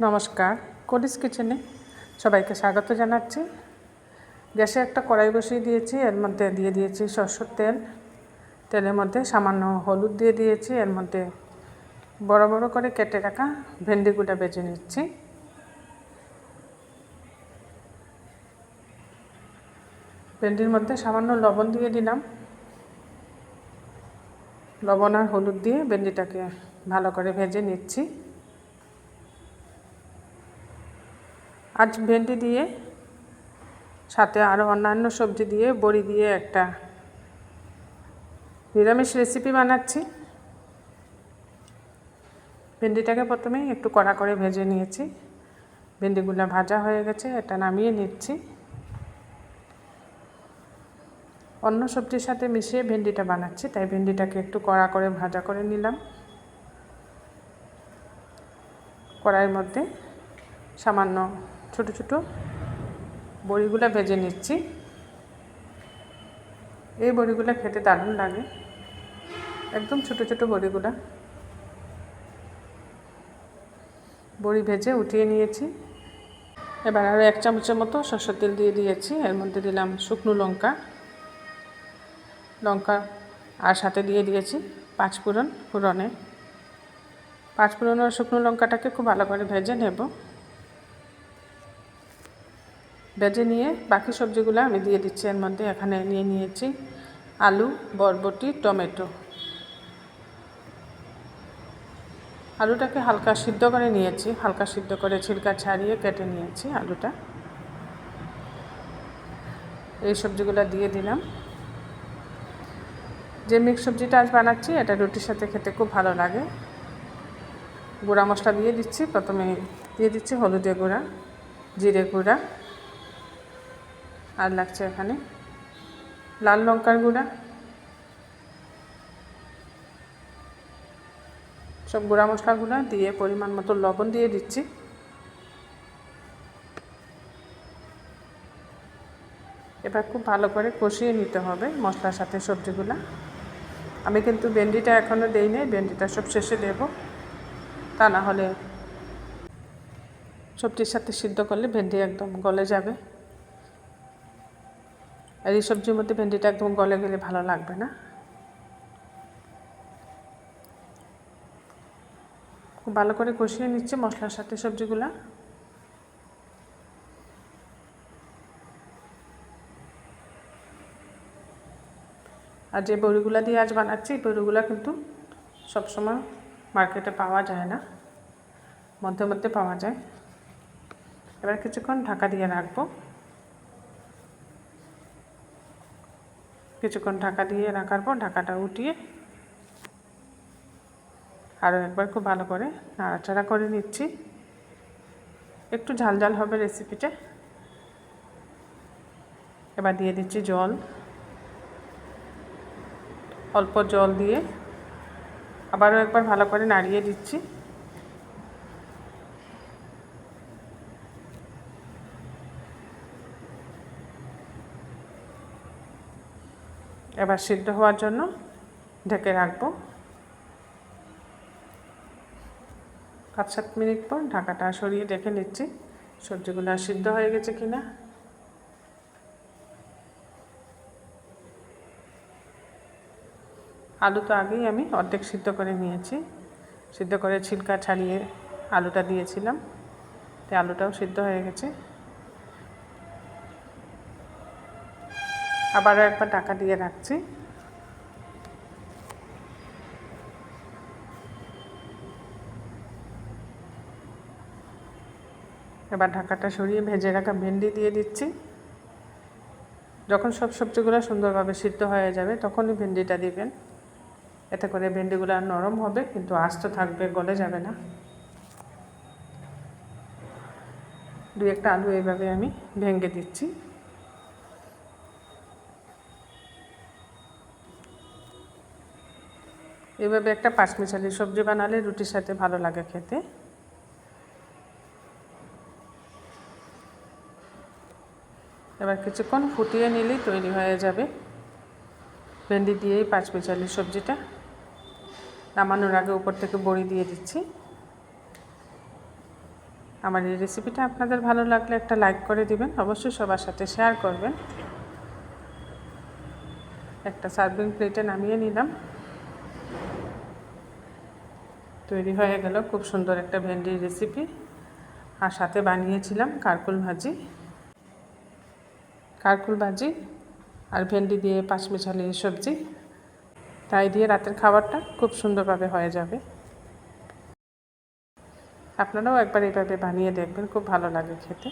নমস্কার, কোডিস কিচেনে সবাইকে স্বাগত জানাচ্ছি। গ্যাসে একটা কড়াই বসিয়ে দিয়েছি, এর মধ্যে দিয়ে দিয়েছি সরষের তেল। তেলের মধ্যে সামান্য হলুদ দিয়ে দিয়েছি, এর মধ্যে বড় বড় করে কেটে রাখা ভেন্ডিগুলো ভেজে নিচ্ছি। ভেন্ডির মধ্যে সামান্য লবণ দিয়ে দিলাম। লবণ আর হলুদ দিয়ে ভেন্ডিটাকে ভালো করে ভেজে নিচ্ছি। আজ ভেন্ডি দিয়ে সাথে আরও অন্যান্য সবজি দিয়ে বড়ি দিয়ে একটা নিরামিষ রেসিপি বানাচ্ছি। ভেন্ডিটাকে প্রথমেই একটু কড়া করে ভেজে নিয়েছি। ভেন্ডিগুলো ভাজা হয়ে গেছে, এটা নামিয়ে নিচ্ছি। অন্য সবজির সাথে মিশিয়ে ভেন্ডিটা বানাচ্ছি, তাই ভেন্ডিটাকে একটু কড়া করে ভাজা করে নিলাম। কড়াইয়ের মধ্যে সামান্য ছোট ছোট বড়িগুলো ভেজে নিচ্ছি। এই বড়িগুলো খেতে দারুণ লাগে, একদম ছোট ছোট বড়িগুলো। বড়ি ভেজে উঠিয়ে নিয়েছি। এবার আরও 1 চামচের মতো সরষের তেল দিয়ে দিয়েছি। এর মধ্যে দিলাম শুকনো লঙ্কা আর সাথে দিয়ে দিয়েছি পাঁচফোড়ন। পাঁচফোড়ন আর শুকনো লঙ্কাটাকে খুব ভালো করে ভেজে নেব। ভেজে নিয়ে বাকি সবজিগুলো আমি দিয়ে দিচ্ছি এর মধ্যে। এখানে নিয়ে নিয়েছি আলু, বরবটি, টমেটো। আলুটাকে হালকা সিদ্ধ করে নিয়েছি, হালকা সিদ্ধ করে ছিলকা ছাড়িয়ে কেটে নিয়েছি আলুটা। এই সবজিগুলো দিয়ে দিলাম। যে মিক্স সবজিটা আজ বানাচ্ছি এটা রুটির সাথে খেতে খুব ভালো লাগে। গুঁড়া মশলা দিয়ে দিচ্ছি। প্রথমে দিয়ে দিচ্ছি হলুদের গুঁড়া, জিরে গুঁড়া, আর লাগছে এখানে লাল লঙ্কার গুঁড়া। সব গুঁড়া মশলাগুলো দিয়ে পরিমাণ মতো লবণ দিয়ে দিচ্ছি। এবার খুব ভালো করে কষিয়ে নিতে হবে মশলার সাথে সবজিগুলো। আমি কিন্তু ভেন্ডিটা এখনও দেই নাই, ভেন্ডিটা সব শেষে দেব। তা না হলে সবজির সাথে সিদ্ধ করলে ভেন্ডি একদম গলে যাবে। আর এই সবজির মধ্যে ভেন্ডিটা একদম গলে গেলে ভালো লাগবে না। খুব ভালো করে কষিয়ে নিচ্ছে মশলার সাথে সবজিগুলা। আর যে বড়িগুলো দিয়ে আজ বানাচ্ছি এই বড়িগুলো কিন্তু সবসময় মার্কেটে পাওয়া যায় না, মধ্যে মধ্যে পাওয়া যায়। এবার কিছুক্ষণ ঢাকা দিয়ে রাখবো। কিছুক্ষণ ঢাকা দিয়ে রাখার পর ঢাকাটা উঠিয়ে আরও একবার খুব ভালো করে নাড়াচাড়া করে নিচ্ছি। একটু ঝাল ঝাল হবে রেসিপিটা। এবার দিয়ে দিচ্ছি জল। অল্প জল দিয়ে আবারও একবার ভালো করে নাড়িয়ে দিচ্ছি। এবার সিদ্ধ হওয়ার জন্য ঢেকে রাখবো। 5-7 মিনিট পর ঢাকাটা সরিয়ে দেখে নিচ্ছি সবজিগুলো সিদ্ধ হয়ে গেছে কিনা। আলু তো আগেই আমি অর্ধেক সিদ্ধ করে নিয়েছি। সিদ্ধ করে ছিলকা ছাড়িয়ে আলুটা দিয়েছিলাম, তাই আলুটাও সিদ্ধ হয়ে গেছে। আবারও একবার ঢাকা দিয়ে রাখছি। এবার ঢাকাটা সরিয়ে ভেজে রাখা ভেন্ডি দিয়ে দিচ্ছি। যখন সব সবজিগুলো সুন্দরভাবে সিদ্ধ হয়ে যাবে তখনই ভেন্ডিটা দিবেন। এতে করে ভেন্ডিগুলো নরম হবে, কিন্তু আস্ত থাকবে, গলে যাবে না। 2-1টা আলু এইভাবে আমি ভেঙে দিচ্ছি। এইভাবে একটা পাঁচমিশালি সবজি বানালে রুটির সাথে ভালো লাগে খেতে। এবার কিছুক্ষণ ফুটিয়ে নিলেই তৈরি হয়ে যাবে ভেন্ডি দিয়েই পাঁচমিশালি সবজিটা। নামানোর আগে উপর থেকে বড়ি দিয়ে দিচ্ছি। আমার এই রেসিপিটা আপনাদের ভালো লাগলে একটা লাইক করে দিবেন, অবশ্যই সবার সাথে শেয়ার করবেন। একটা সার্ভিং প্লেটে নামিয়ে নিলাম। তৈরি হয়ে গেল খুব সুন্দর একটা ভেন্ডির রেসিপি। আর সাথে বানিয়েছিলাম কারকুল ভাজি আর ভেন্ডি দিয়ে পাঁচমিশালি সবজি। তাই দিয়ে রাতের খাবারটা খুব সুন্দরভাবে হয়ে যাবে। আপনারাও একবার এইভাবে বানিয়ে দেখবেন, খুব ভালো লাগে খেতে।